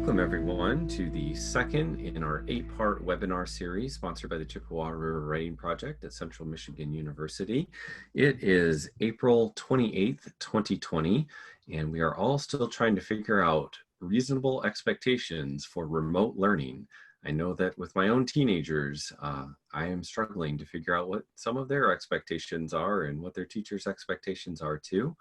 Welcome everyone to the second in our 8-part webinar series sponsored by the Chippewa River Writing Project at Central Michigan University. It is April 28th, 2020, and we are all still trying to figure out reasonable expectations for remote learning. I know that with my own teenagers, I am struggling to figure out what some of their expectations are and what their teachers' expectations are too.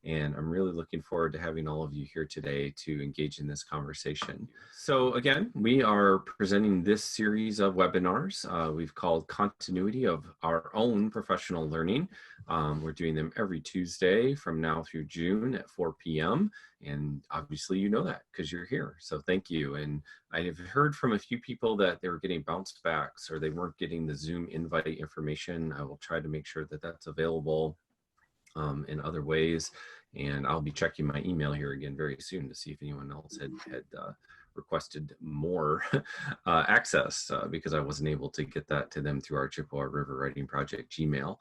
And I'm really looking forward to having all of you here today to engage in this conversation. So again, we are presenting this series of webinars we've called Continuity of Our Own Professional Learning. We're doing them every Tuesday from now through June at 4 p.m. And obviously you know that because you're here, so thank you. And I have heard from a few people that they were getting bounce backs or they weren't getting the Zoom invite information. I will try to make sure that that's available in other ways. And I'll be checking my email here again very soon to see if anyone else had requested more access because I wasn't able to get that to them through our Chippewa River Writing Project Gmail.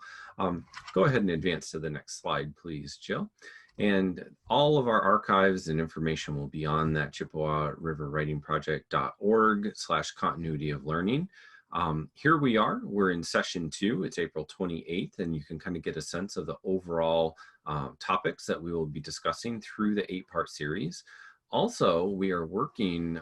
Go ahead and advance to the next slide, please, Jill. And all of our archives and information will be on that Chippewa River Writing Project.org/continuity of learning. Here we are, we're in session 2, it's April 28th, and you can kind of get a sense of the overall topics that we will be discussing through the 8-part series. Also, we are working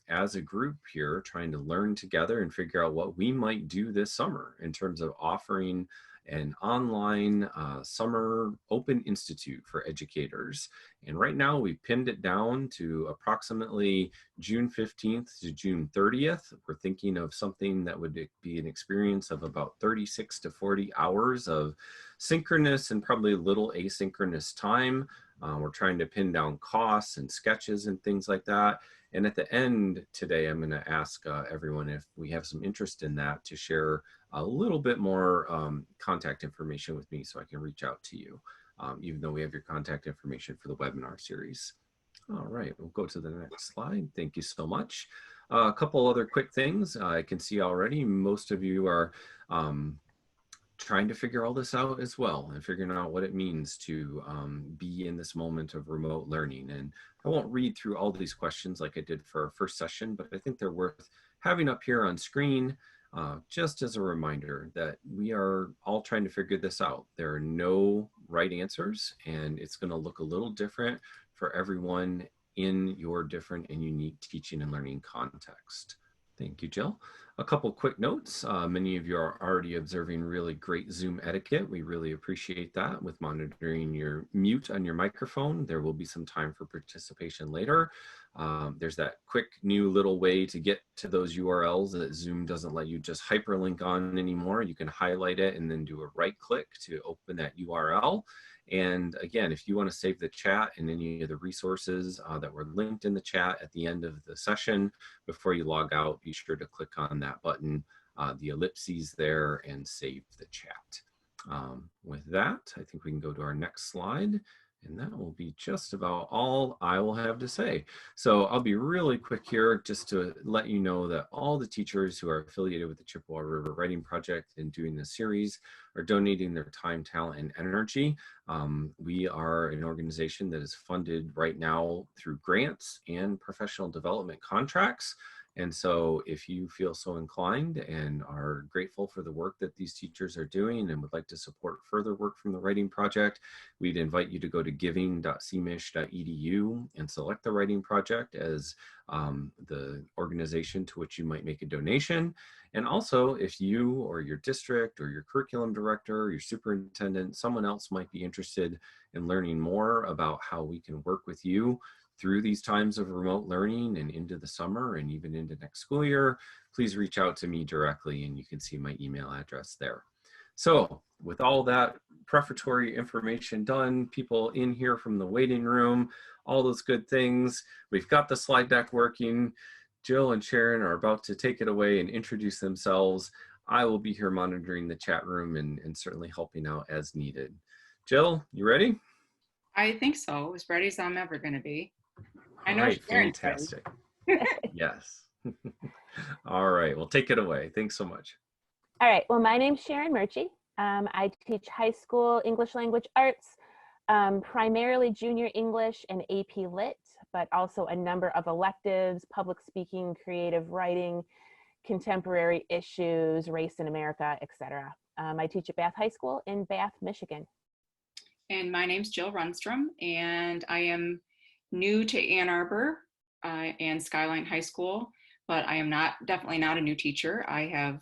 as a group here, trying to learn together and figure out what we might do this summer in terms of offering an online summer open institute for educators. And right now we've pinned it down to approximately June 15th to June 30th. We're thinking of something that would be an experience of about 36 to 40 hours of synchronous and probably a little asynchronous time. We're trying to pin down costs and sketches and things like that. And at the end today, I'm going to ask everyone if we have some interest in that to share a little bit more contact information with me so I can reach out to you, even though we have your contact information for the webinar series. All right, we'll go to the next slide. Thank you so much. A couple other quick things. I can see already most of you are trying to figure all this out as well and figuring out what it means to be in this moment of remote learning. And I won't read through all these questions like I did for our first session, but I think they're worth having up here on screen just as a reminder that we are all trying to figure this out. There are no right answers, and it's going to look a little different for everyone in your different and unique teaching and learning context. Thank you, Jill. A couple quick notes. Many of you are already observing really great Zoom etiquette. We really appreciate that with monitoring your mute on your microphone. There will be some time for participation later. There's that quick new little way to get to those URLs that Zoom doesn't let you just hyperlink on anymore. You can highlight it and then do a right click to open that URL. And again, if you want to save the chat and any of the resources that were linked in the chat at the end of the session, before you log out, be sure to click on that button, the ellipses there, and save the chat. With that, I think we can go to our next slide. And that will be just about all I will have to say. So I'll be really quick here just to let you know that all the teachers who are affiliated with the Chippewa River Writing Project and doing this series are donating their time, talent, and energy. We are an organization that is funded right now through grants and professional development contracts. And so if you feel so inclined and are grateful for the work that these teachers are doing and would like to support further work from the Writing Project, we'd invite you to go to giving.cmich.edu and select the Writing Project as the organization to which you might make a donation. And also, if you or your district or your curriculum director or your superintendent, someone else might be interested in learning more about how we can work with you through these times of remote learning and into the summer and even into next school year, please reach out to me directly and you can see my email address there. So with all that prefatory information done, people in here from the waiting room, all those good things, we've got the slide deck working. Jill and Sharon are about to take it away and introduce themselves. I will be here monitoring the chat room and certainly helping out as needed. Jill, you ready? I think so, as ready as I'm ever going to be. I know. All right, fantastic. Yes. All right, well, take it away. Thanks so much. All right, well, my name's Sharon Murchie. I teach high school English language arts, primarily junior English and AP Lit, but also a number of electives, public speaking, creative writing, contemporary issues, race in America, etc. I teach at Bath High School in Bath, Michigan. And my name's Jill Runstrom, and I am new to Ann Arbor and Skyline High School, but I am definitely not a new teacher. I have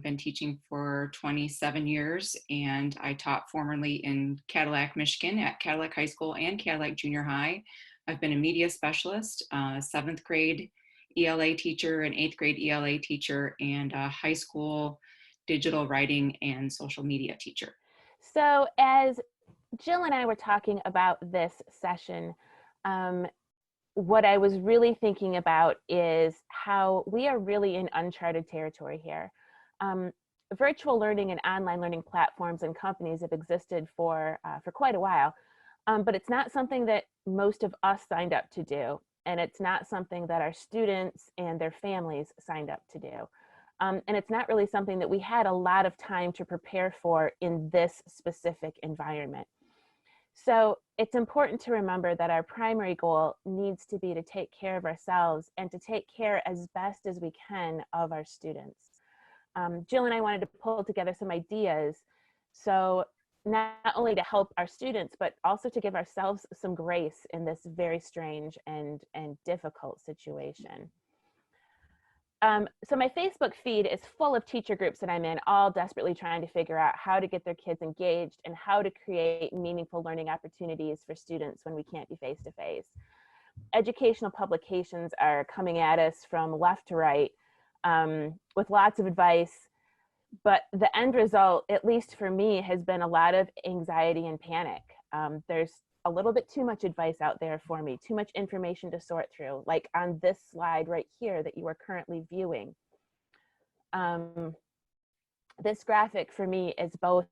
been teaching for 27 years, and I taught formerly in Cadillac, Michigan at Cadillac High School and Cadillac Junior High. I've been a media specialist, 7th grade ELA teacher, an 8th grade ELA teacher, and a high school digital writing and social media teacher. So as Jill and I were talking about this session, what I was really thinking about is how we are really in uncharted territory here. Virtual learning and online learning platforms and companies have existed for quite a while, but it's not something that most of us signed up to do, and it's not something that our students and their families signed up to do. And it's not really something that we had a lot of time to prepare for in this specific environment. So it's important to remember that our primary goal needs to be to take care of ourselves and to take care as best as we can of our students. Jill and I wanted to pull together some ideas, so not only to help our students, but also to give ourselves some grace in this very strange and difficult situation. So my Facebook feed is full of teacher groups that I'm in, all desperately trying to figure out how to get their kids engaged and how to create meaningful learning opportunities for students when we can't be face-to-face. Educational publications are coming at us from left to right with lots of advice, but the end result, at least for me, has been a lot of anxiety and panic. There's a little bit too much advice out there for me, too much information to sort through, like on this slide right here that you are currently viewing. This graphic for me is both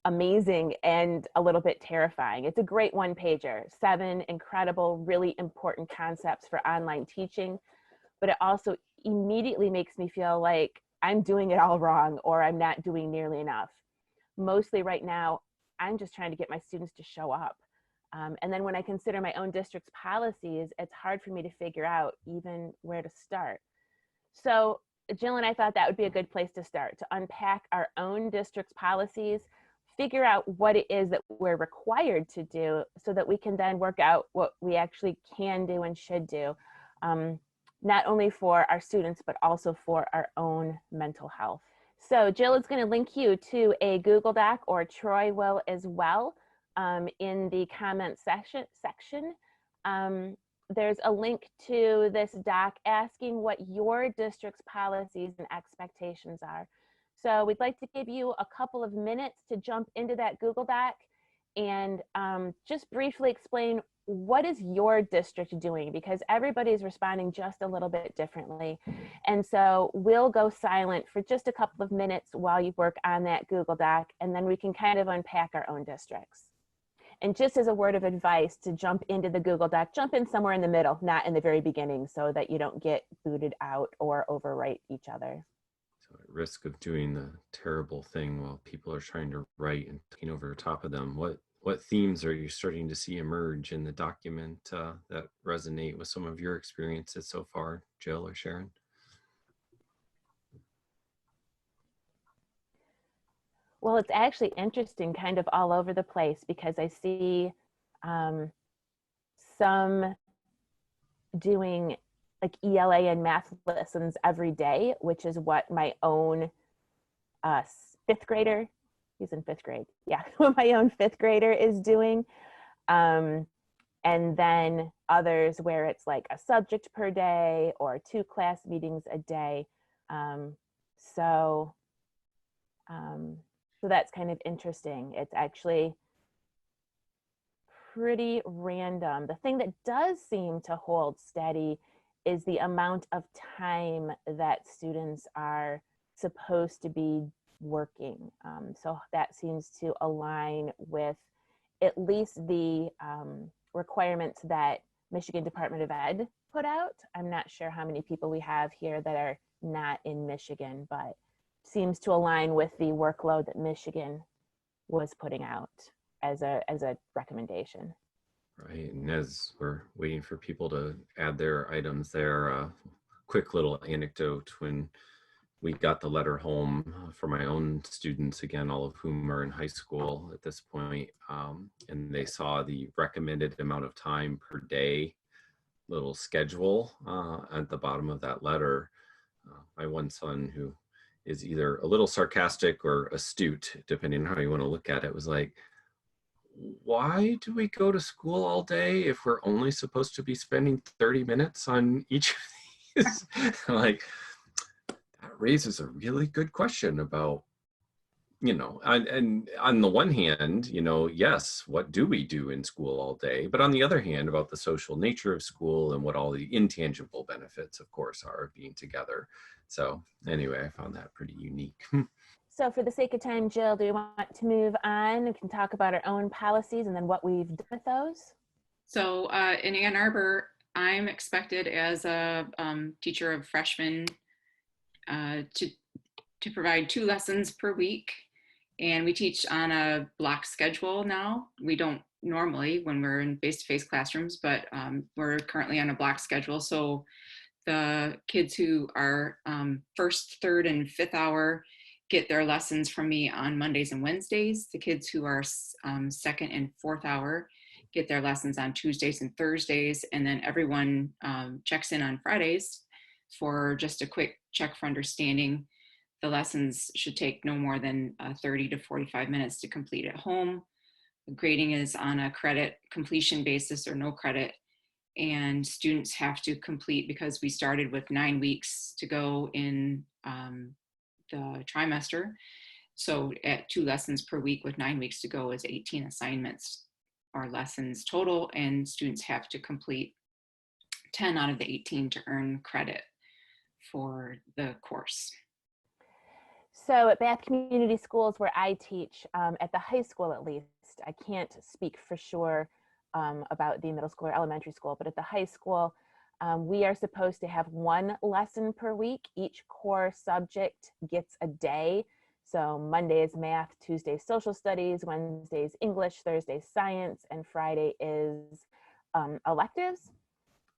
amazing and a little bit terrifying. It's a great one-pager, 7 incredible, really important concepts for online teaching, but it also immediately makes me feel like I'm doing it all wrong or I'm not doing nearly enough. Mostly right now, I'm just trying to get my students to show up. And then when I consider my own district's policies, it's hard for me to figure out even where to start. So Jill and I thought that would be a good place to start, to unpack our own district's policies, figure out what it is that we're required to do so that we can then work out what we actually can do and should do, not only for our students, but also for our own mental health. So Jill is going to link you to a Google Doc, or Troy will as well, in the comment section. There's a link to this doc asking what your district's policies and expectations are. So we'd like to give you a couple of minutes to jump into that Google Doc and just briefly explain what is your district doing, because everybody's responding just a little bit differently. And so we'll go silent for just a couple of minutes while you work on that Google Doc, and then we can kind of unpack our own districts. And just as a word of advice to jump into the Google Doc, jump in somewhere in the middle, not in the very beginning, so that you don't get booted out or overwrite each other. So at risk of doing the terrible thing while people are trying to write and talking over top of them, what themes are you starting to see emerge in the document that resonate with some of your experiences so far, Jill or Sharon? Well, it's actually interesting, kind of all over the place, because I see some doing like ELA and math lessons every day, which is what my own 5th grader, he's in 5th grade, yeah, what my own 5th grader is doing. And then others where it's like a subject per day or 2 class meetings a day. So that's kind of interesting. It's actually pretty random. The thing that does seem to hold steady is the amount of time that students are supposed to be working. So that seems to align with at least the requirements that Michigan Department of Ed put out. I'm not sure how many people we have here that are not in Michigan, but seems to align with the workload that Michigan was putting out as a recommendation. Right. And as we're waiting for people to add their items there, quick little anecdote when we got the letter home for my own students, again, all of whom are in high school at this point, and they saw the recommended amount of time per day little schedule at the bottom of that letter. My one son, who is either a little sarcastic or astute, depending on how you want to look at it, was like, why do we go to school all day if we're only supposed to be spending 30 minutes on each of these? Like, that raises a really good question about, and on the one hand, yes, what do we do in school all day? But on the other hand, about the social nature of school and what all the intangible benefits, of course, are of being together. So anyway, I found that pretty unique. So for the sake of time, Jill, do we want to move on? We can talk about our own policies and then what we've done with those. So in Ann Arbor, I'm expected as a teacher of freshmen to provide 2 lessons per week. And we teach on a block schedule now. We don't normally when we're in face-to-face classrooms, but we're currently on a block schedule. So the kids who are first, third, and fifth hour get their lessons from me on Mondays and Wednesdays. The kids who are second and fourth hour get their lessons on Tuesdays and Thursdays. And then everyone checks in on Fridays for just a quick check for understanding. The lessons should take no more than 30 to 45 minutes to complete at home. Grading is on a credit completion basis or no credit. And students have to complete, because we started with 9 weeks to go in the trimester. So at 2 lessons per week with 9 weeks to go is 18 assignments or lessons total. And students have to complete 10 out of the 18 to earn credit for the course. So at Bath Community Schools, where I teach, at the high school at least, I can't speak for sure about the middle school or elementary school, but at the high school, we are supposed to have 1 lesson per week. Each core subject gets a day. So Monday is math, Tuesday social studies, Wednesday is English, Thursday science, and Friday is electives.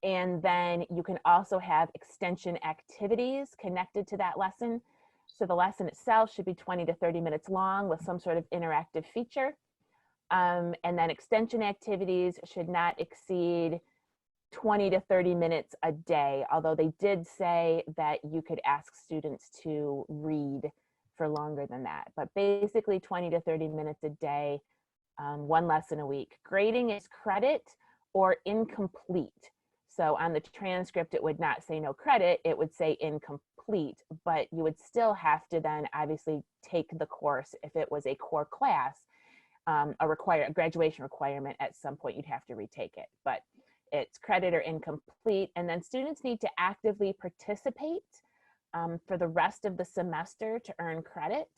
And then you can also have extension activities connected to that lesson. So the lesson itself should be 20 to 30 minutes long with some sort of interactive feature. And then extension activities should not exceed 20 to 30 minutes a day, although they did say that you could ask students to read for longer than that. But basically 20 to 30 minutes a day, 1 lesson a week. Grading is credit or incomplete. So on the transcript, it would not say no credit, it would say incomplete, but you would still have to then obviously take the course if it was a core class. A graduation requirement at some point, you'd have to retake it, but it's credit or incomplete. And then students need to actively participate for the rest of the semester to earn credit.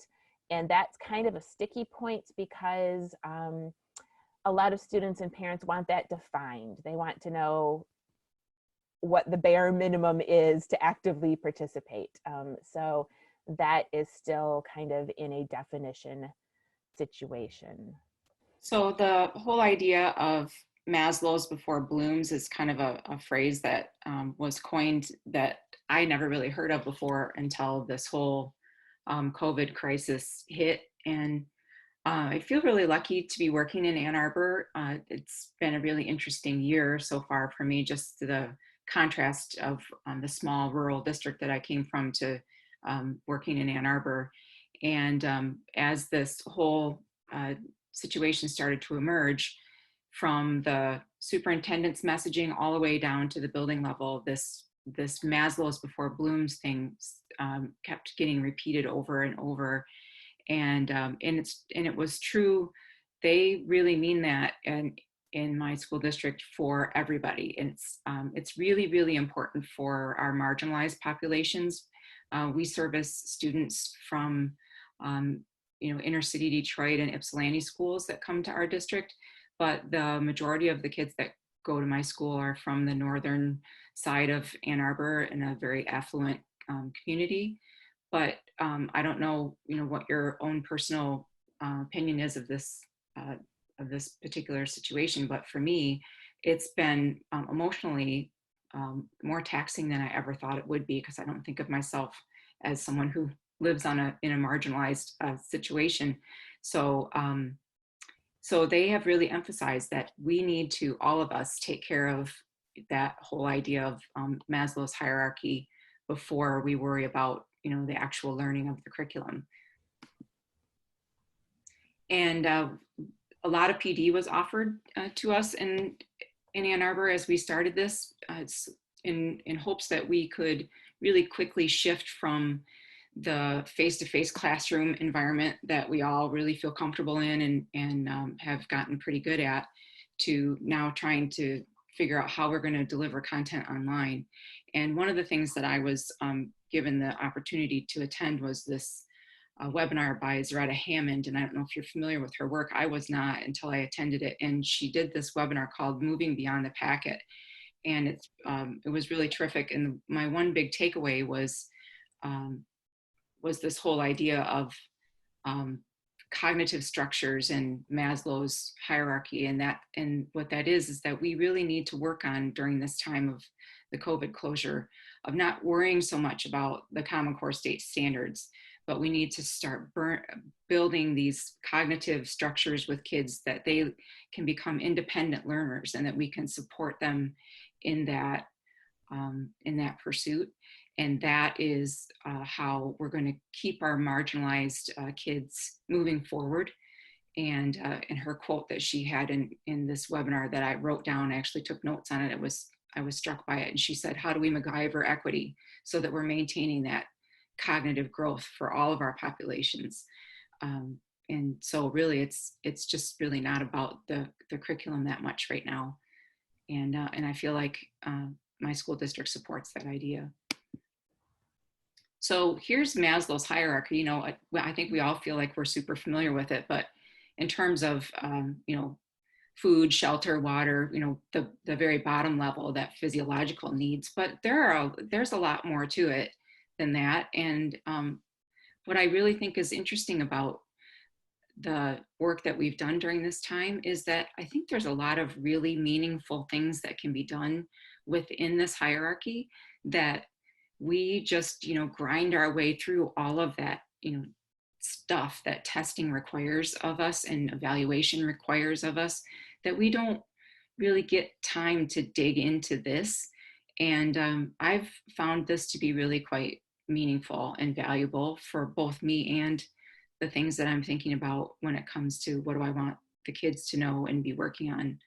And that's kind of a sticky point because a lot of students and parents want that defined. They want to know what the bare minimum is to actively participate. So that is still kind of in a definition situation. So the whole idea of Maslow's before Bloom's is kind of a phrase that was coined that I never really heard of before until this whole COVID crisis hit. And I feel really lucky to be working in Ann Arbor. It's been a really interesting year so far for me, just the contrast of the small rural district that I came from to working in Ann Arbor. And as this whole situation started to emerge, from the superintendent's messaging all the way down to the building level, this Maslow's before Bloom's thing kept getting repeated over and over. And it was true. They really mean that, and in my school district, for everybody. And it's really, really important for our marginalized populations. We service students from inner city Detroit and Ypsilanti schools that come to our district, but the majority of the kids that go to my school are from the northern side of Ann Arbor in a very affluent community. But I don't know, what your own personal opinion is of this this particular situation. But for me, it's been emotionally more taxing than I ever thought it would be, because I don't think of myself as someone who lives in a marginalized situation. So so they have really emphasized that we need to, all of us, take care of that whole idea of Maslow's hierarchy before we worry about, you know, the actual learning of the curriculum. And a lot of PD was offered to us in Ann Arbor as we started this, in hopes that we could really quickly shift from the face-to-face classroom environment that we all really feel comfortable in and have gotten pretty good at, to now trying to figure out how we're going to deliver content online. And one of the things that I was given the opportunity to attend was this webinar by Zaretta Hammond, and I don't know if you're familiar with her work. I was not until I attended it, and she did this webinar called Moving Beyond the Packet, and it was really terrific. And my one big takeaway was this whole idea of cognitive structures and Maslow's hierarchy, and what that is that we really need to work on during this time of the COVID closure, of not worrying so much about the Common Core state standards, but we need to start building these cognitive structures with kids that they can become independent learners, and that we can support them in that pursuit. And that is how we're going to keep our marginalized kids moving forward. And her quote that she had in this webinar that I wrote down, I actually took notes on it. I was struck by it. And she said, "How do we MacGyver equity so that we're maintaining that cognitive growth for all of our populations?" And so really, it's just really not about the curriculum that much right now. And I feel like my school district supports that idea. So here's Maslow's hierarchy. You know, I think we all feel like we're super familiar with it, but in terms of, you know, food, shelter, water, you know, the very bottom level, that physiological needs, but there's a lot more to it than that. And what I really think is interesting about the work that we've done during this time is that I think there's a lot of really meaningful things that can be done within this hierarchy, that we just, you know, grind our way through all of that, you know, stuff that testing requires of us and evaluation requires of us, that we don't really get time to dig into this. And I've found this to be really quite meaningful and valuable for both me and the things that I'm thinking about when it comes to what do I want the kids to know and be working on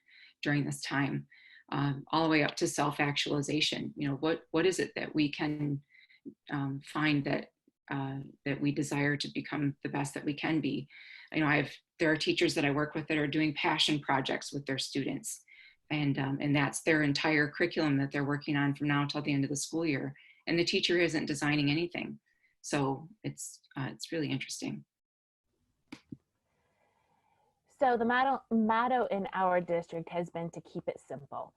during this time. All the way up to self-actualization. You know, what is it that we can find that that we desire to become the best that we can be? You know, there are teachers that I work with that are doing passion projects with their students, and that's their entire curriculum that they're working on from now until the end of the school year. And the teacher isn't designing anything, so it's really interesting. So the motto in our district has been to keep it simple.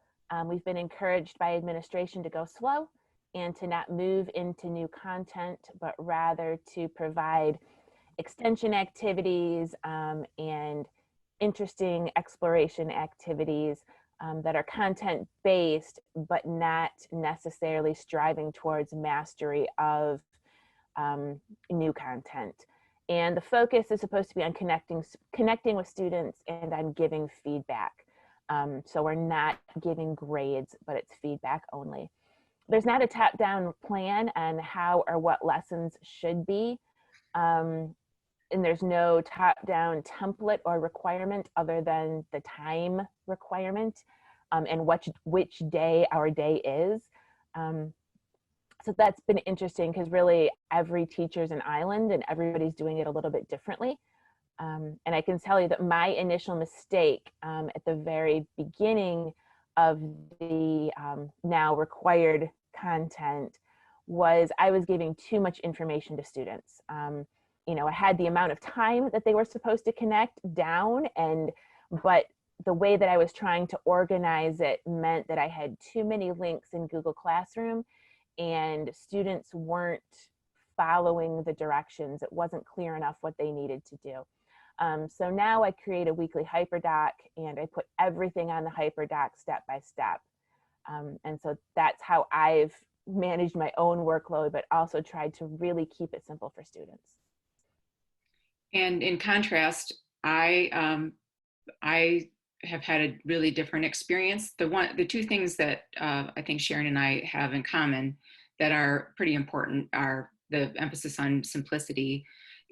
We've been encouraged by administration to go slow and to not move into new content, but rather to provide extension activities and interesting exploration activities that are content-based, but not necessarily striving towards mastery of new content. And the focus is supposed to be on connecting with students and on giving feedback. So we're not giving grades, but it's feedback only. There's not a top-down plan on how or what lessons should be. And there's no top-down template or requirement other than the time requirement and which day our day is. So that's been interesting, because really every teacher's an island and everybody's doing it a little bit differently. And I can tell you that my initial mistake at the very beginning of the now required content was I was giving too much information to students. You know, I had the amount of time that they were supposed to connect down, but the way that I was trying to organize it meant that I had too many links in Google Classroom, and students weren't following the directions. It wasn't clear enough what they needed to do. So now I create a weekly HyperDock and I put everything on the HyperDock step by step. And so that's how I've managed my own workload, but also tried to really keep it simple for students. And in contrast, I have had a really different experience. The two things that I think Sharon and I have in common that are pretty important are the emphasis on simplicity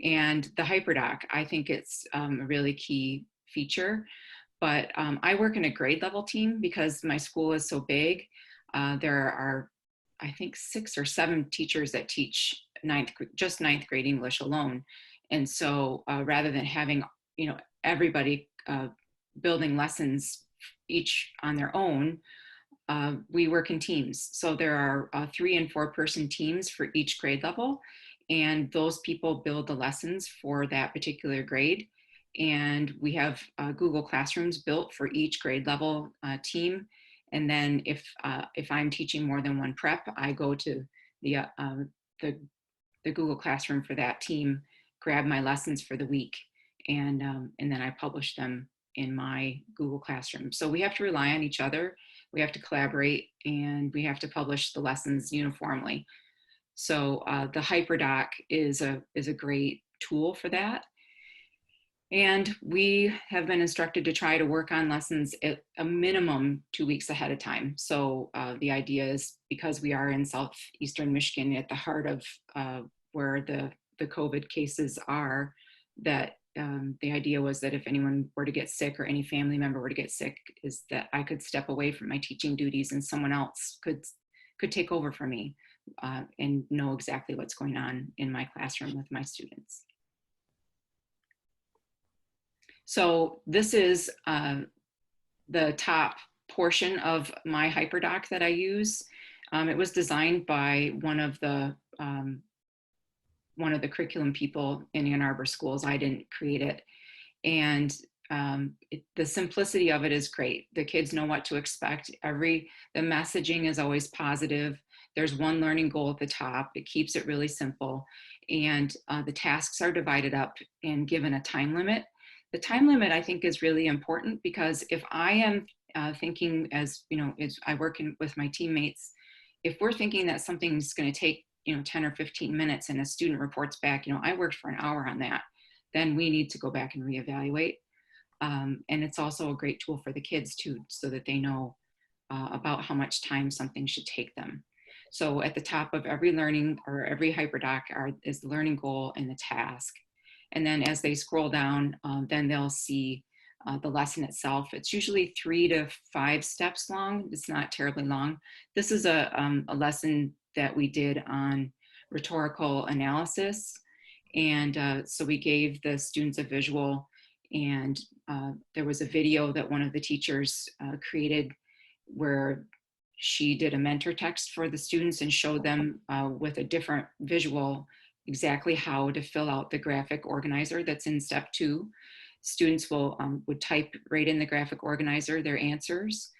and the HyperDock. I think it's a really key feature. But I work in a grade level team because my school is so big. There are, I think, 6 or 7 teachers that teach just ninth grade English alone. And so rather than having, everybody building lessons each on their own, we work in teams. So there are 3 and 4 person teams for each grade level. And those people build the lessons for that particular grade. And we have Google Classrooms built for each grade level team. And then if I'm teaching more than one prep, I go to the Google Classroom for that team, grab my lessons for the week, and then I publish them in my Google Classroom. So we have to rely on each other. We have to collaborate, and we have to publish the lessons uniformly. So the HyperDock is a great tool for that. And we have been instructed to try to work on lessons at a minimum 2 weeks ahead of time. So the idea is, because we are in southeastern Michigan at the heart of where the COVID cases are, that the idea was that if anyone were to get sick or any family member were to get sick, is that I could step away from my teaching duties and someone else could take over for me and know exactly what's going on in my classroom with my students. So this is the top portion of my HyperDock that I use. It was designed by one of the curriculum people in Ann Arbor schools. I didn't create it. And the simplicity of it is great. The kids know what to expect. The messaging is always positive. There's one learning goal at the top. It keeps it really simple. And the tasks are divided up and given a time limit. The time limit, I think, is really important, because if I am thinking, as I work with my teammates, if we're thinking that something's going to take 10 or 15 minutes and a student reports back, I worked for an hour on that, then we need to go back and reevaluate. And it's also a great tool for the kids too, so that they know about how much time something should take them. So at the top of every learning or every HyperDock is the learning goal and the task. And then as they scroll down, then they'll see the lesson itself. It's usually 3 to 5 steps long. It's not terribly long. This is a lesson that we did on rhetorical analysis. And so we gave the students a visual, and there was a video that one of the teachers created where she did a mentor text for the students and showed them with a different visual exactly how to fill out the graphic organizer that's in step 2. Students would type right in the graphic organizer their answers.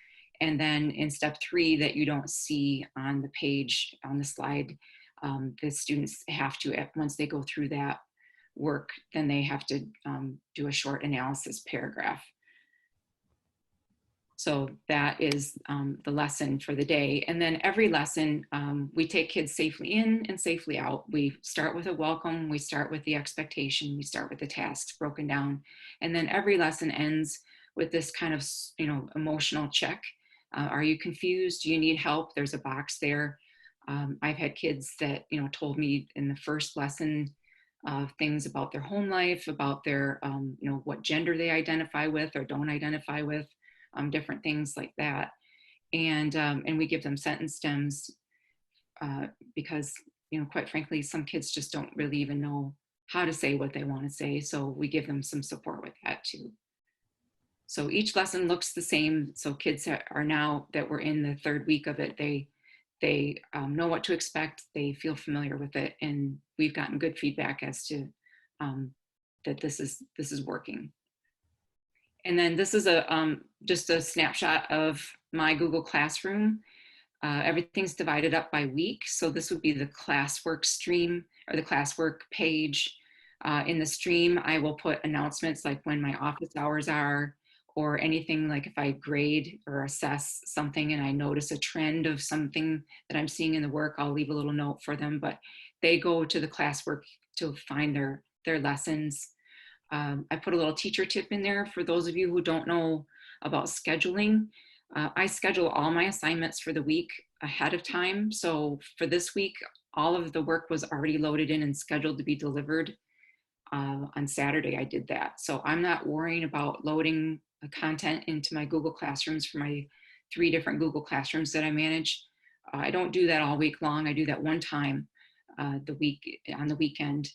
And then in step 3, that you don't see on the page, on the slide, the students have to, once they go through that work, then they have to do a short analysis paragraph. So that is the lesson for the day. And then every lesson, we take kids safely in and safely out. We start with a welcome, we start with the expectation, we start with the tasks broken down. And then every lesson ends with this kind of, emotional check. Are you confused? Do you need help? There's a box there. I've had kids that, told me in the first lesson things about their home life, about their, what gender they identify with or don't identify with. Different things like that. And we give them sentence stems because, quite frankly, some kids just don't really even know how to say what they want to say. So we give them some support with that too. So each lesson looks the same. So kids are now that we're in the 3rd week of it, they know what to expect. They feel familiar with it. And we've gotten good feedback as to that this is working. And then this is just a snapshot of my Google Classroom. Everything's divided up by week. So this would be the classwork stream or the classwork page. In the stream, I will put announcements like when my office hours are, or anything like if I grade or assess something and I notice a trend of something that I'm seeing in the work, I'll leave a little note for them, but they go to the classwork to find their lessons. I put a little teacher tip in there for those of you who don't know about scheduling. I schedule all my assignments for the week ahead of time. So for this week, all of the work was already loaded in and scheduled to be delivered. On Saturday, I did that. So I'm not worrying about loading content into my Google Classrooms for my 3 different Google Classrooms that I manage. I don't do that all week long. I do that one time on the weekend,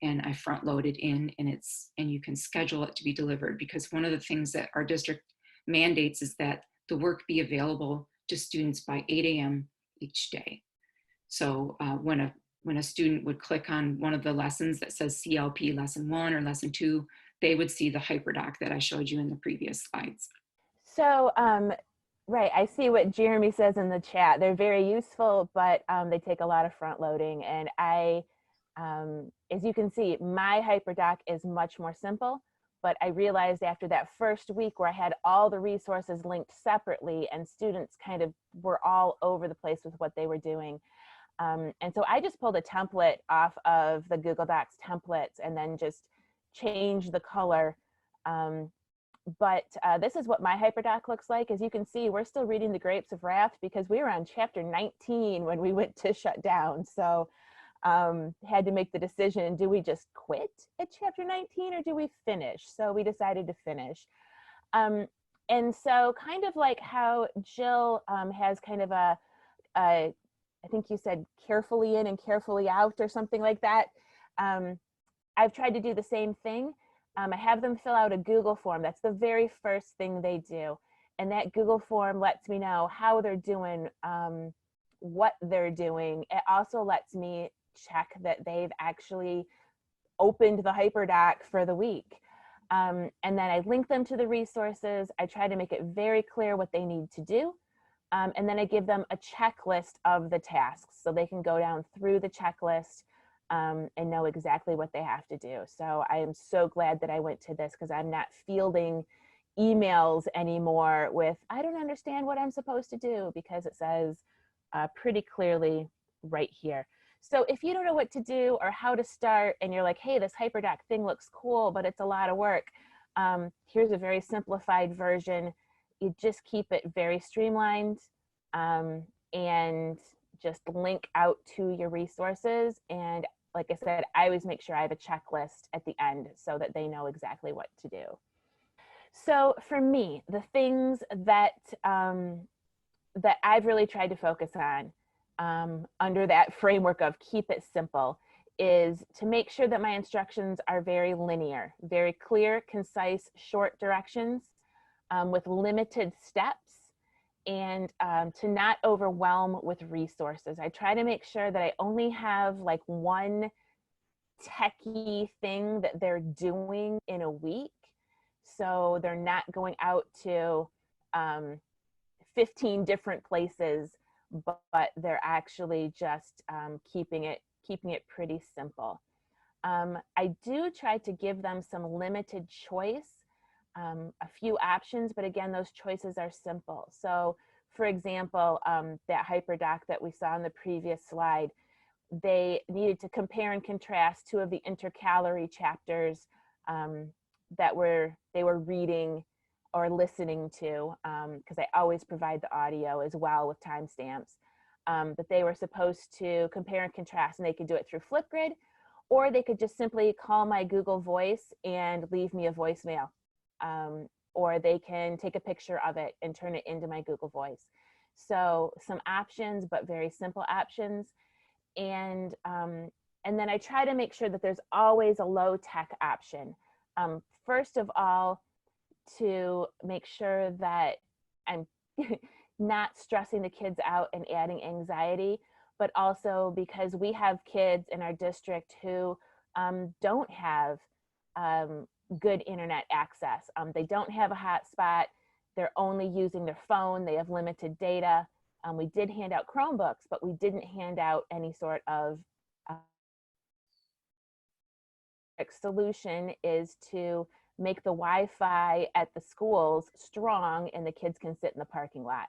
and I front load it in, and you can schedule it to be delivered, because one of the things that our district mandates is that the work be available to students by 8 a.m. each day. So when a student would click on one of the lessons that says CLP lesson 1 or lesson 2, they would see the HyperDock that I showed you in the previous slides. So, right, I see what Jeremy says in the chat. They're very useful, but they take a lot of front loading. And as you can see, my HyperDock is much more simple, but I realized after that first week where I had all the resources linked separately and students kind of were all over the place with what they were doing. And so I just pulled a template off of the Google Docs templates and then just changed the color. But this is what my HyperDoc looks like. As you can see, we're still reading the Grapes of Wrath because we were on chapter 19 when we went to shut down. So had to make the decision, do we just quit at chapter 19 or do we finish? So we decided to finish. And so kind of like how Jill has kind of a I think you said carefully in and carefully out or something like that. I've tried to do the same thing. I have them fill out a Google form. That's the very first thing they do. And that Google form lets me know how they're doing, what they're doing. It also lets me check that they've actually opened the HyperDoc for the week. And then I link them to the resources. I try to make it very clear what they need to do. And then I give them a checklist of the tasks so they can go down through the checklist and know exactly what they have to do. So I am so glad that I went to this because I'm not fielding emails anymore with, I don't understand what I'm supposed to do, because it says pretty clearly right here. So if you don't know what to do or how to start and you're like, hey, this HyperDoc thing looks cool, but it's a lot of work. Here's a very simplified version. You just keep it very streamlined and just link out to your resources. And like I said, I always make sure I have a checklist at the end so that they know exactly what to do. So for me, the things that that I've really tried to focus on under that framework of keep it simple is to make sure that my instructions are very linear, very clear, concise, short directions with limited steps, and to not overwhelm with resources. I try to make sure that I only have like one techie thing that they're doing in a week. So they're not going out to 15 different places, but they're actually just keeping it pretty simple. I do try to give them some limited choice, a few options, but again, those choices are simple. So for example, that HyperDoc that we saw in the previous slide, they needed to compare and contrast 2 of the intercalary chapters that they were reading or listening to, because I always provide the audio as well with timestamps. But they were supposed to compare and contrast, and they could do it through Flipgrid, or they could just simply call my Google Voice and leave me a voicemail. Or they can take a picture of it and turn it into my Google Voice. So some options, but very simple options. And then I try to make sure that there's always a low tech option. First of all, to make sure that I'm not stressing the kids out and adding anxiety, but also because we have kids in our district who don't have good internet access. They don't have a hotspot. They're only using their phone. They have limited data. We did hand out Chromebooks, but we didn't hand out any sort of solution is to make the Wi-Fi at the schools strong and the kids can sit in the parking lot.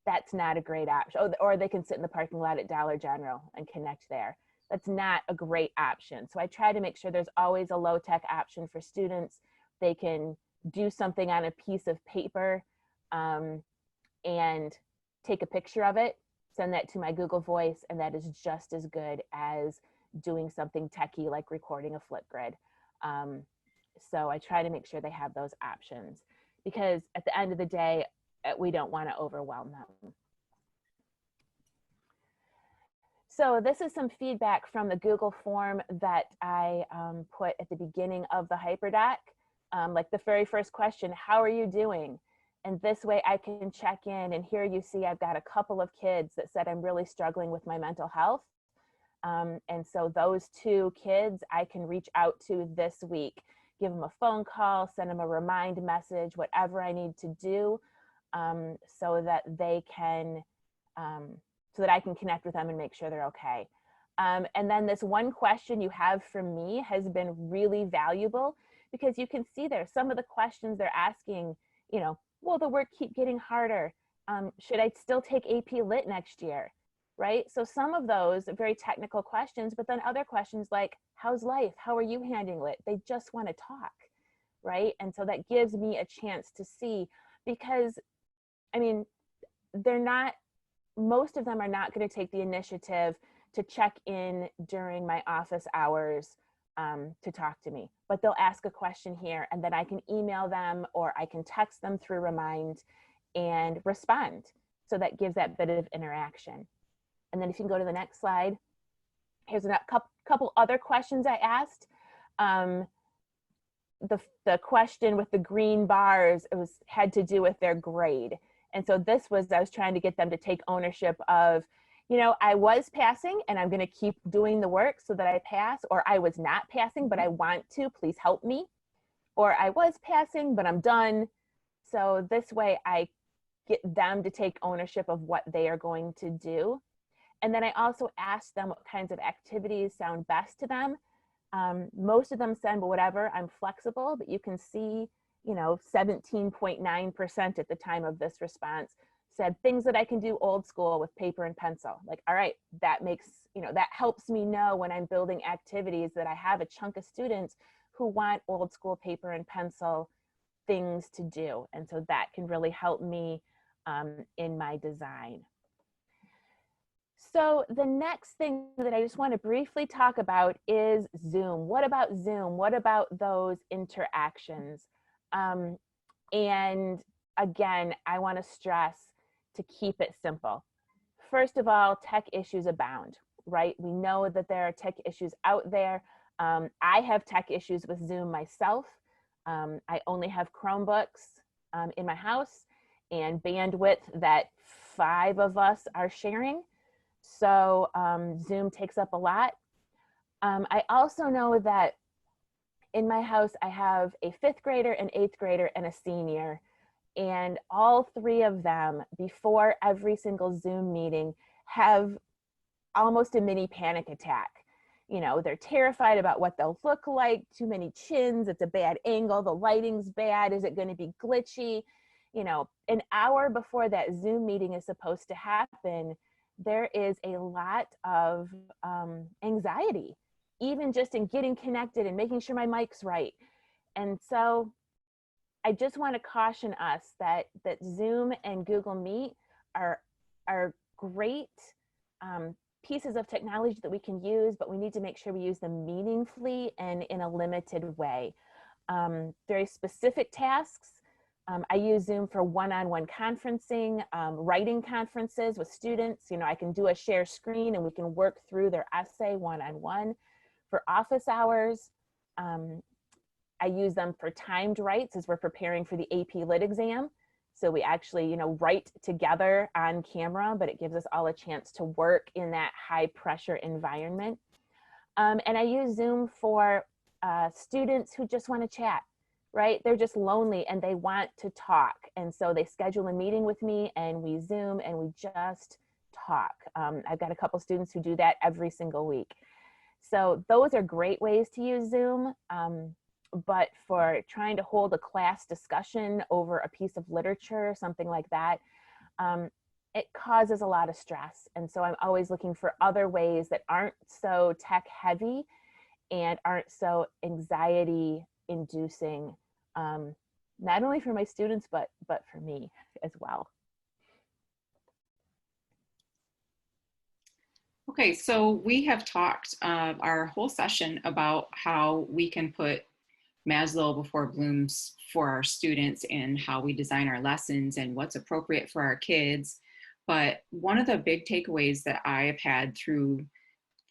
That's not a great option. Or they can sit in the parking lot at Dollar General and connect there. That's not a great option. So I try to make sure there's always a low-tech option for students. They can do something on a piece of paper and take a picture of it, send that to my Google Voice, and that is just as good as doing something techie like recording a Flipgrid. So I try to make sure they have those options, because at the end of the day, we don't want to overwhelm them. So this is some feedback from the Google form that I put at the beginning of the HyperDock. Like the very first question, how are you doing? And this way I can check in, and here you see I've got a couple of kids that said I'm really struggling with my mental health. And so those 2 kids I can reach out to this week, give them a phone call, send them a remind message, whatever I need to do, so that they can, so that I can connect with them and make sure they're okay. And then this one question you have from me has been really valuable, because you can see there some of the questions they're asking, you know, will the work keep getting harder? Should I still take AP Lit next year? Right? So some of those are very technical questions, but then other questions like, how's life? How are you handling it? They just want to talk, right? And so that gives me a chance to see, because I mean, they're not, most of them are not going to take the initiative to check in during my office hours to talk to me, but they'll ask a question here, and then I can email them or I can text them through Remind and respond. So that gives that bit of interaction. And then if you can go to the next slide, here's a couple other questions I asked. The question with the green bars, had to do with their grade. And so this was, I was trying to get them to take ownership of, you know, I was passing and I'm going to keep doing the work so that I pass, or I was not passing, but I want to, please help me. Or I was passing, but I'm done. So this way I get them to take ownership of what they are going to do. And then I also asked them what kinds of activities sound best to them. Most of them said, well, whatever, I'm flexible, but you can see, you know, 17.9% at the time of this response said things that I can do old school with paper and pencil. Like, all right, that makes, you know, that helps me know when I'm building activities that I have a chunk of students who want old school paper and pencil things to do. And so that can really help me in my design. So the next thing that I just want to briefly talk about is Zoom. What about Zoom? What about those interactions? And again, I want to stress to keep it simple. First of all, tech issues abound, right? We know that there are tech issues out there. I have tech issues with Zoom myself. I only have Chromebooks in my house and bandwidth that 5 of us are sharing. So Zoom takes up a lot. I also know that in my house, I have a 5th grader, an 8th grader, and a senior. And all 3 of them, before every single Zoom meeting, have almost a mini panic attack. You know, they're terrified about what they'll look like, too many chins, it's a bad angle, the lighting's bad, is it going to be glitchy? You know, an hour before that Zoom meeting is supposed to happen, there is a lot of anxiety, even just in getting connected and making sure my mic's right. And so I just want to caution us that Zoom and Google Meet are great pieces of technology that we can use, but we need to make sure we use them meaningfully and in a limited way. Very specific tasks. I use Zoom for one-on-one conferencing, writing conferences with students. You know, I can do a share screen and we can work through their essay one-on-one. For office hours, I use them for timed writes as we're preparing for the AP Lit exam. So we actually, you know, write together on camera, but it gives us all a chance to work in that high pressure environment. And I use Zoom for students who just want to chat, right? They're just lonely and they want to talk. And so they schedule a meeting with me and we Zoom and we just talk. I've got a couple students who do that every single week. So those are great ways to use Zoom. But for trying to hold a class discussion over a piece of literature, something like that, it causes a lot of stress. And so I'm always looking for other ways that aren't so tech heavy and aren't so anxiety inducing, not only for my students, but for me as well. Okay, so we have talked our whole session about how we can put Maslow before Bloom's for our students and how we design our lessons and what's appropriate for our kids. But one of the big takeaways that I have had through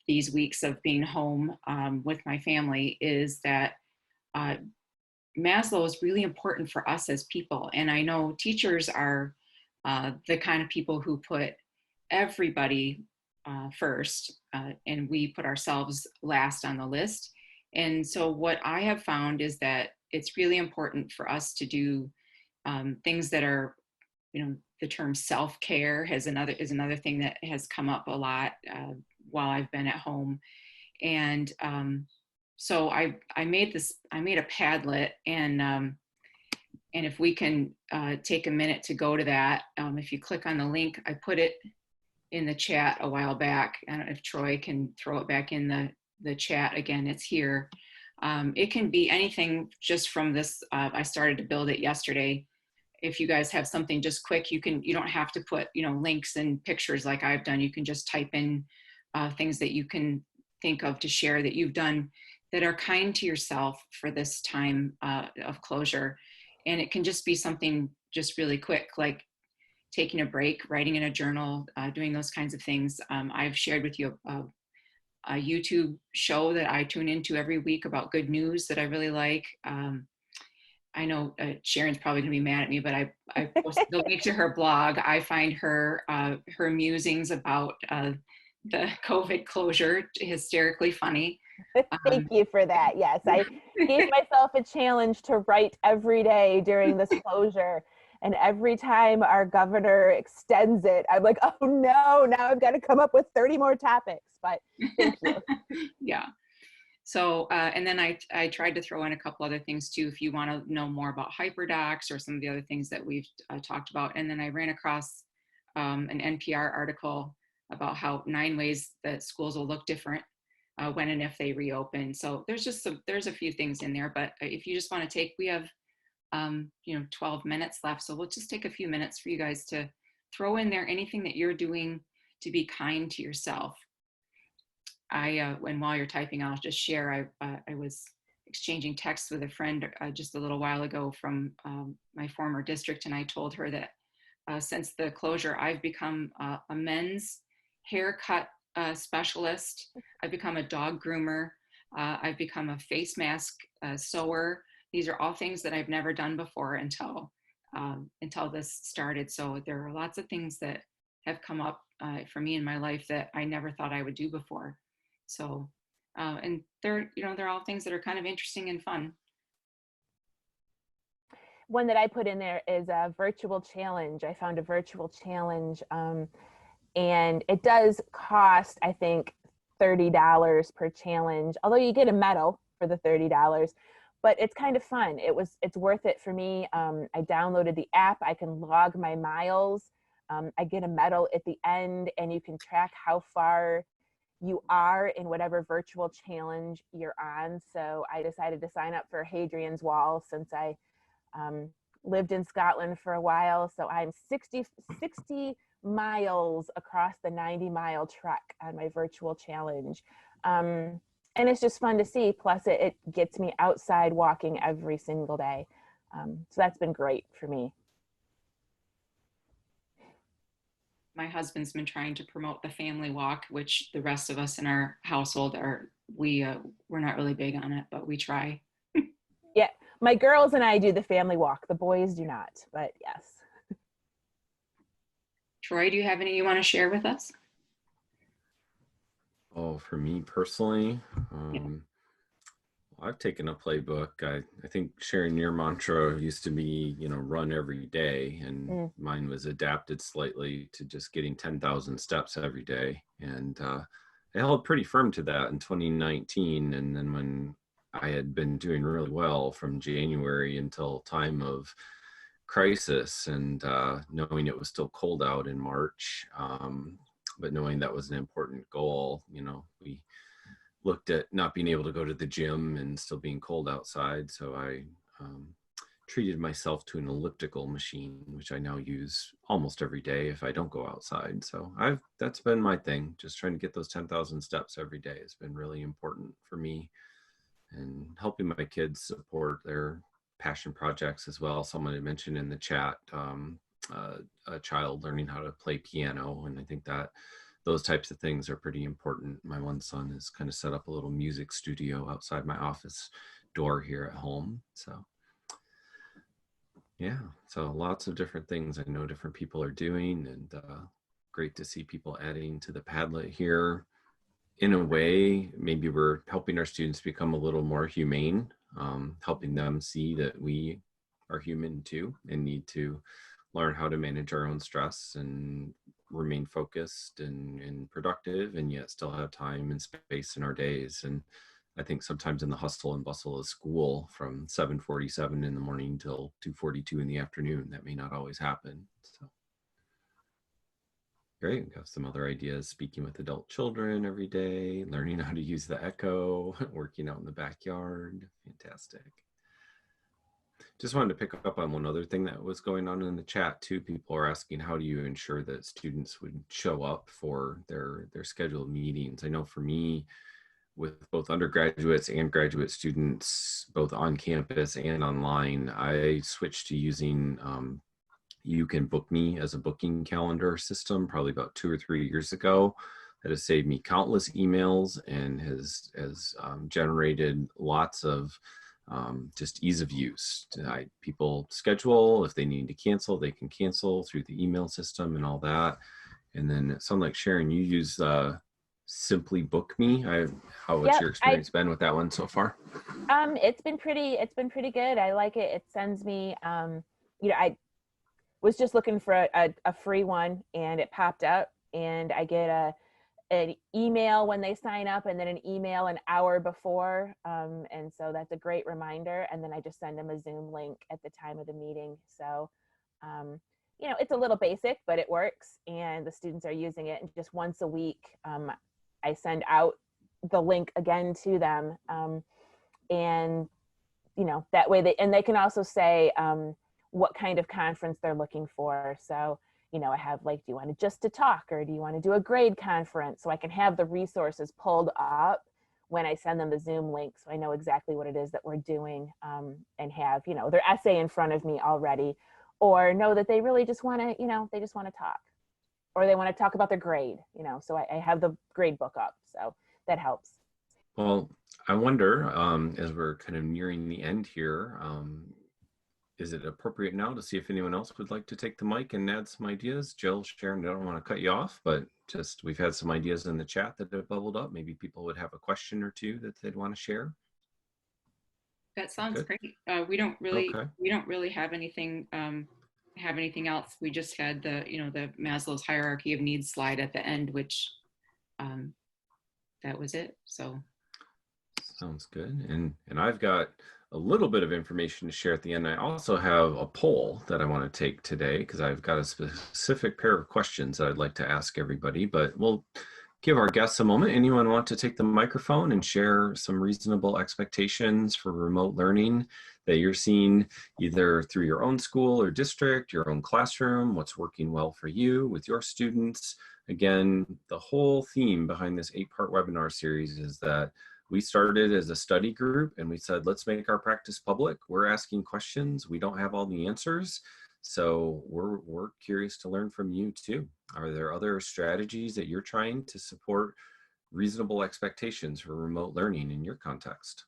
these weeks of being home with my family is that Maslow is really important for us as people. And I know teachers are the kind of people who put everybody first, and we put ourselves last on the list. And so what I have found is that it's really important for us to do things that are, the term self-care is another thing that has come up a lot while I've been at home. And so I made a Padlet, and if we can take a minute to go to that, if you click on the link, I put it in the chat a while back. I don't know if Troy can throw it back in the chat again. It's here. It can be anything just from this. I started to build it yesterday. If you guys have something just quick, you don't have to put, links and pictures like I've done. You can just type in things that you can think of to share that you've done that are kind to yourself for this time of closure. And it can just be something just really quick, like taking a break, writing in a journal, doing those kinds of things. I've shared with you a YouTube show that I tune into every week about good news that I really like. I know Sharon's probably gonna be mad at me, but I posted the link to her blog. I find her musings about the COVID closure hysterically funny. Thank you for that. Yes, I gave myself a challenge to write every day during this closure. And every time our governor extends it, I'm like, oh no, now I've got to come up with 30 more topics. But thank you. Yeah. So, and then I tried to throw in a couple other things too, if you want to know more about HyperDocs or some of the other things that we've talked about. And then I ran across an NPR article about how 9 ways that schools will look different when and if they reopen. So there's a few things in there, but if you just want to we have 12 minutes left. So we'll just take a few minutes for you guys to throw in there anything that you're doing to be kind to yourself. And while you're typing, I'll just share, I was exchanging texts with a friend just a little while ago from my former district. And I told her that since the closure, I've become a men's haircut specialist. I've become a dog groomer. I've become a face mask sewer. These are all things that I've never done before until this started. So there are lots of things that have come up for me in my life that I never thought I would do before. So, and they're all things that are kind of interesting and fun. One that I put in there is a virtual challenge. I found a virtual challenge, and it does cost, I think, $30 per challenge, although you get a medal for the $30. But it's kind of fun. It's worth it for me. I downloaded the app. I can log my miles. I get a medal at the end, and you can track how far you are in whatever virtual challenge you're on. So I decided to sign up for Hadrian's Wall since I lived in Scotland for a while. So I'm 60 miles across the 90-mile trek on my virtual challenge. And it's just fun to see. Plus it gets me outside walking every single day. So that's been great for me. My husband's been trying to promote the family walk, which the rest of us in our household we're not really big on it, but we try. Yeah, my girls and I do the family walk. The boys do not, but yes. Troy, do you have any you want to share with us? Oh, for me personally, Yeah. I've taken a playbook. I think Sharon, your mantra used to be, run every day, and mine was adapted slightly to just getting 10,000 steps every day. And I held pretty firm to that in 2019. And then when I had been doing really well from January until time of crisis, and knowing it was still cold out in March, but knowing that was an important goal, we looked at not being able to go to the gym and still being cold outside. So I treated myself to an elliptical machine, which I now use almost every day if I don't go outside. So that's been my thing. Just trying to get those 10,000 steps every day has been really important for me, and helping my kids support their passion projects as well. Someone had mentioned in the chat a child learning how to play piano, and I think that those types of things are pretty important. My one son has kind of set up a little music studio outside my office door here at home. So yeah, so lots of different things I know different people are doing, and great to see people adding to the Padlet here. In a way, maybe we're helping our students become a little more humane, helping them see that we are human too and need to learn how to manage our own stress and remain focused and productive, and yet still have time and space in our days. And I think sometimes in the hustle and bustle of school from 7:47 in the morning till 2:42 in the afternoon, that may not always happen. So great. We have some other ideas: speaking with adult children every day, learning how to use the Echo, working out in the backyard. Fantastic. Just wanted to pick up on one other thing that was going on in the chat too. People are asking, how do you ensure that students would show up for their scheduled meetings? I know for me, with both undergraduates and graduate students, both on campus and online, I switched to using You Can Book Me as a booking calendar system probably about 2 or 3 years ago. That has saved me countless emails and has generated lots of just ease of use. People schedule, if they need to cancel, they can cancel through the email system and all that. And then it sounds like, Sharon, you use Simply Book Me. What's your experience been with that one so far? It's been pretty good. I like it. It sends me, I was just looking for a free one, and it popped up, and I get an email when they sign up, and then an email an hour before. And so that's a great reminder. And then I just send them a Zoom link at the time of the meeting. So, it's a little basic, but it works, and the students are using it. And just once a week, I send out the link again to them. And, that way they can also say what kind of conference they're looking for. So, I have do you want to talk, or do you want to do a grade conference? So I can have the resources pulled up when I send them the Zoom link, so I know exactly what it is that we're doing, and have, their essay in front of me already, or know that they really just want to, they just want to talk, or they want to talk about their grade, so I have the grade book up, so that helps. Well, I wonder, as we're kind of nearing the end here, is it appropriate now to see if anyone else would like to take the mic and add some ideas? Jill, Sharon, I don't want to cut you off, but just we've had some ideas in the chat that have bubbled up. Maybe people would have a question or two that they'd want to share. That sounds great. We don't really have anything else. We just had the Maslow's hierarchy of needs slide at the end, which that was it. So sounds good. And I've got a little bit of information to share at the end. I also have a poll that I want to take today, because I've got a specific pair of questions that I'd like to ask everybody, but we'll give our guests a moment. Anyone want to take the microphone and share some reasonable expectations for remote learning that you're seeing either through your own school or district, your own classroom, what's working well for you with your students? Again, the whole theme behind this 8-part webinar series is that we started as a study group, and we said, let's make our practice public. We're asking questions. We don't have all the answers. So we're curious to learn from you too. Are there other strategies that you're trying to support reasonable expectations for remote learning in your context?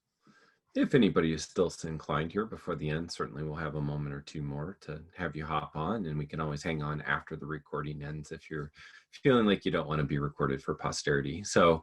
If anybody is still inclined here before the end, certainly we'll have a moment or two more to have you hop on, and we can always hang on after the recording ends if you're feeling like you don't want to be recorded for posterity. So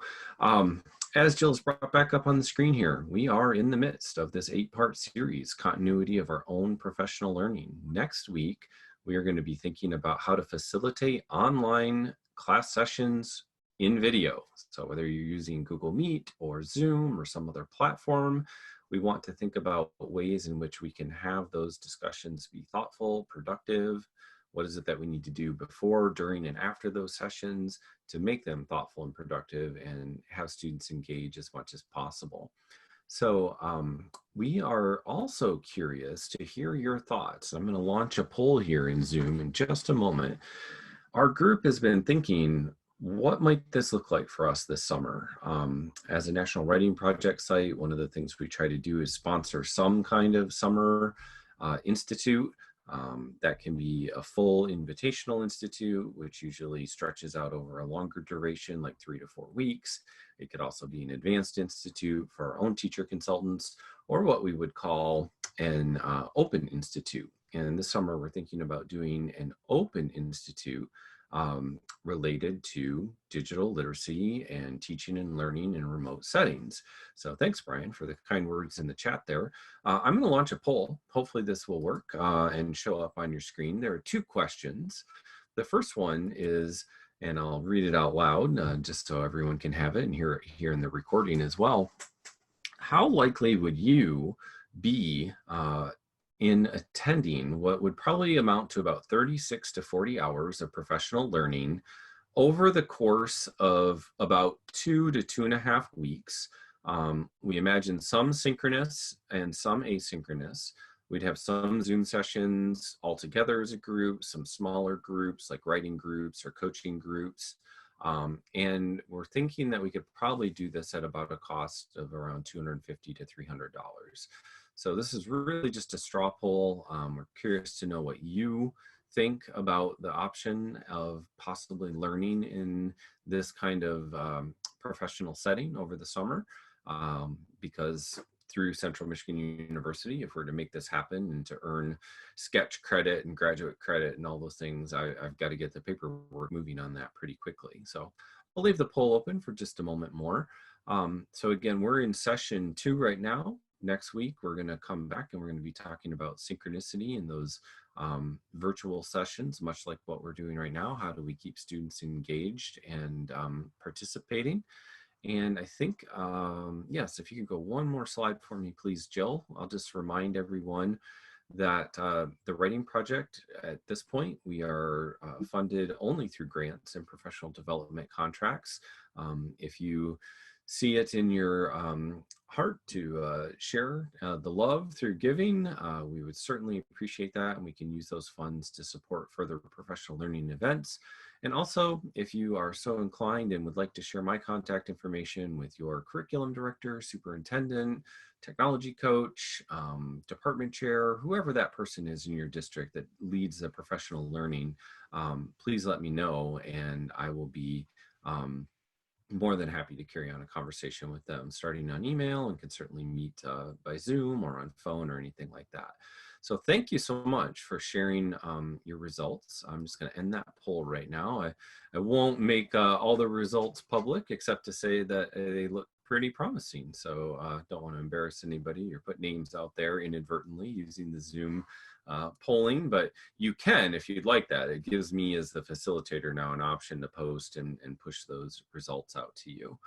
as Jill's brought back up on the screen here, we are in the midst of this 8-part series, Continuity of Our Own Professional Learning. Next week, we are going to be thinking about how to facilitate online class sessions in video. So whether you're using Google Meet or Zoom or some other platform, we want to think about ways in which we can have those discussions be thoughtful, productive. What is it that we need to do before, during, and after those sessions to make them thoughtful and productive and have students engage as much as possible? So we are also curious to hear your thoughts. I'm going to launch a poll here in Zoom in just a moment. Our group has been thinking, what might this look like for us this summer? As a National Writing Project site, one of the things we try to do is sponsor some kind of summer institute. That can be a full invitational institute, which usually stretches out over a longer duration, like 3 to 4 weeks. It could also be an advanced institute for our own teacher consultants, or what we would call an open institute. And this summer, we're thinking about doing an open institute related to digital literacy and teaching and learning in remote settings. So thanks, Brian, for the kind words in the chat there. I'm going to launch a poll. Hopefully this will work and show up on your screen. There are 2 questions. The first one is, and I'll read it out loud just so everyone can have it and hear it here in the recording as well. How likely would you be in attending what would probably amount to about 36 to 40 hours of professional learning over the course of about 2 to 2.5 weeks? We imagine some synchronous and some asynchronous. We'd have some Zoom sessions all together as a group, some smaller groups like writing groups or coaching groups. And we're thinking that we could probably do this at about a cost of around $250 to $300. So this is really just a straw poll. We're curious to know what you think about the option of possibly learning in this kind of professional setting over the summer, because through Central Michigan University, if we're to make this happen and to earn sketch credit and graduate credit and all those things, I've got to get the paperwork moving on that pretty quickly. So I'll leave the poll open for just a moment more. So again, we're in session 2 right now. Next week, we're going to come back and we're going to be talking about synchronicity in those virtual sessions, much like what we're doing right now. How do we keep students engaged and participating? And I think, yes, if you could go one more slide for me, please, Jill. I'll just remind everyone that the writing project at this point, we are funded only through grants and professional development contracts. If you see it in your heart to share the love through giving, we would certainly appreciate that, and we can use those funds to support further professional learning events. And also, if you are so inclined and would like to share my contact information with your curriculum director, superintendent, technology coach, department chair, whoever that person is in your district that leads the professional learning, please let me know, and I will be more than happy to carry on a conversation with them, starting on email, and can certainly meet by Zoom or on phone or anything like that. So thank you so much for sharing your results. I'm just going to end that poll right now. I won't make all the results public, except to say that they look pretty promising. So don't want to embarrass anybody or put names out there inadvertently using the Zoom polling, but you can if you'd like that. It gives me as the facilitator now an option to post and push those results out to you,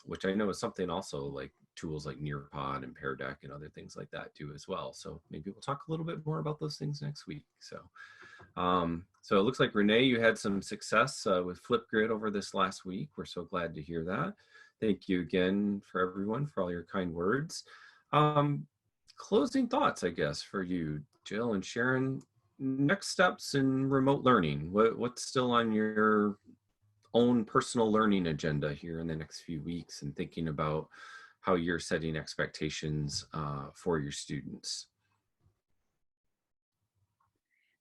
which I know is something also like tools like Nearpod and HyperDock and other things like that do as well. So maybe we'll talk a little bit more about those things next week. So so it looks like Renee, you had some success with Flipgrid over this last week. We're so glad to hear that. Thank you again for everyone for all your kind words. Closing thoughts, I guess, for you, Jill and Sharon. Next steps in remote learning. What's still on your own personal learning agenda here in the next few weeks, and thinking about how you're setting expectations for your students?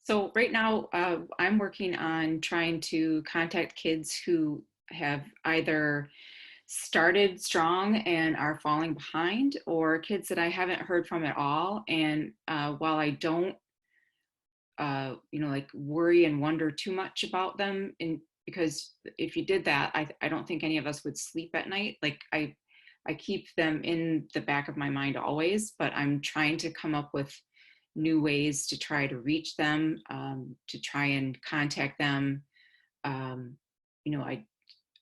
So right now, I'm working on trying to contact kids who have either started strong and are falling behind, or kids that I haven't heard from at all. And while I don't, like worry and wonder too much about them, because if you did that, I don't think any of us would sleep at night. Like I keep them in the back of my mind always, but I'm trying to come up with new ways to try to reach them, to try and contact them.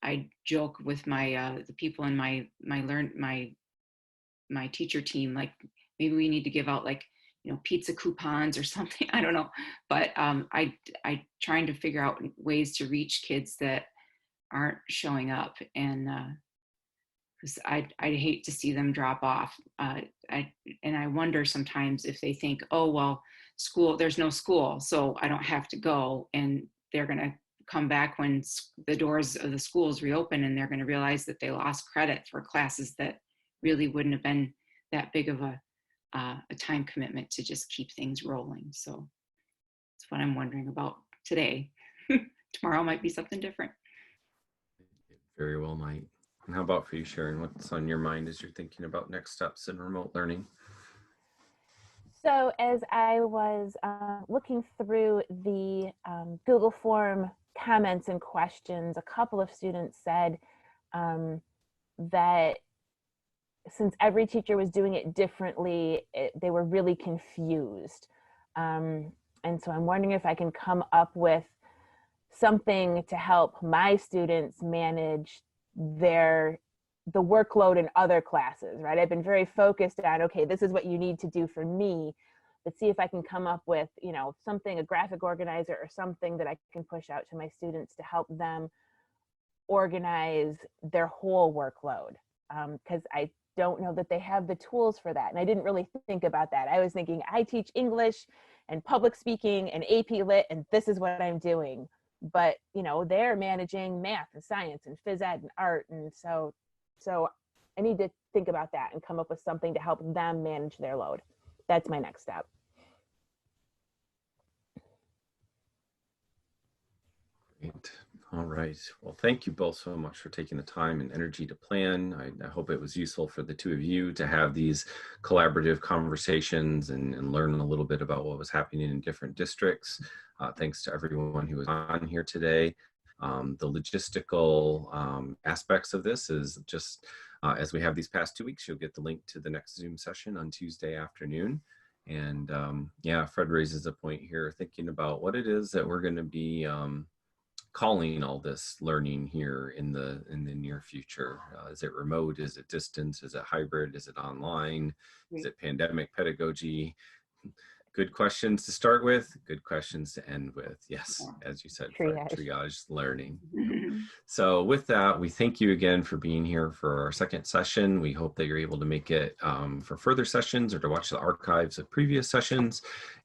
I joke with my the people in my teacher team, like maybe we need to give out like, you know, pizza coupons or something. I don't know, but I trying to figure out ways to reach kids that aren't showing up, and because I'd hate to see them drop off. I wonder sometimes if they think, oh well, school, there's no school, so I don't have to go, and they're gonna come back when the doors of the schools reopen, and they're going to realize that they lost credit for classes that really wouldn't have been that big of a time commitment to just keep things rolling. So that's what I'm wondering about today. Tomorrow might be something different. Very well might. And how about for you, Sharon? What's on your mind as you're thinking about next steps in remote learning? So as I was looking through the Google form comments and questions, a couple of students said that since every teacher was doing it differently, they were really confused. And so I'm wondering if I can come up with something to help my students manage the workload in other classes, right? I've been very focused on, okay, this is what you need to do for me, but see if I can come up with, you know, something, a graphic organizer or something that I can push out to my students to help them organize their whole workload. Because I don't know that they have the tools for that. And I didn't really think about that. I was thinking, I teach English and public speaking and AP Lit, and this is what I'm doing. But, you know, they're managing math and science and phys ed and art. And so I need to think about that and come up with something to help them manage their load. That's my next step. Great. All right. Well, thank you both so much for taking the time and energy to plan. I hope it was useful for the two of you to have these collaborative conversations and learn a little bit about what was happening in different districts. Thanks to everyone who was on here today. The logistical aspects of this is just, as we have these past 2 weeks, you'll get the link to the next Zoom session on Tuesday afternoon. And yeah, Fred raises a point here, thinking about what it is that we're going to be calling all this learning here in the near future. Is it remote? Is it distance? Is it hybrid? Is it online? Is it pandemic pedagogy? Good questions to start with, good questions to end with. Yes, as you said, triage learning. So with that, we thank you again for being here for our second session. We hope that you're able to make it for further sessions or to watch the archives of previous sessions.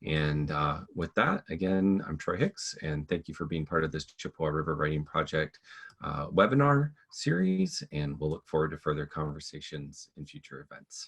And with that, again, I'm Troy Hicks, and thank you for being part of this Chippewa River Writing Project webinar series, and we'll look forward to further conversations in future events.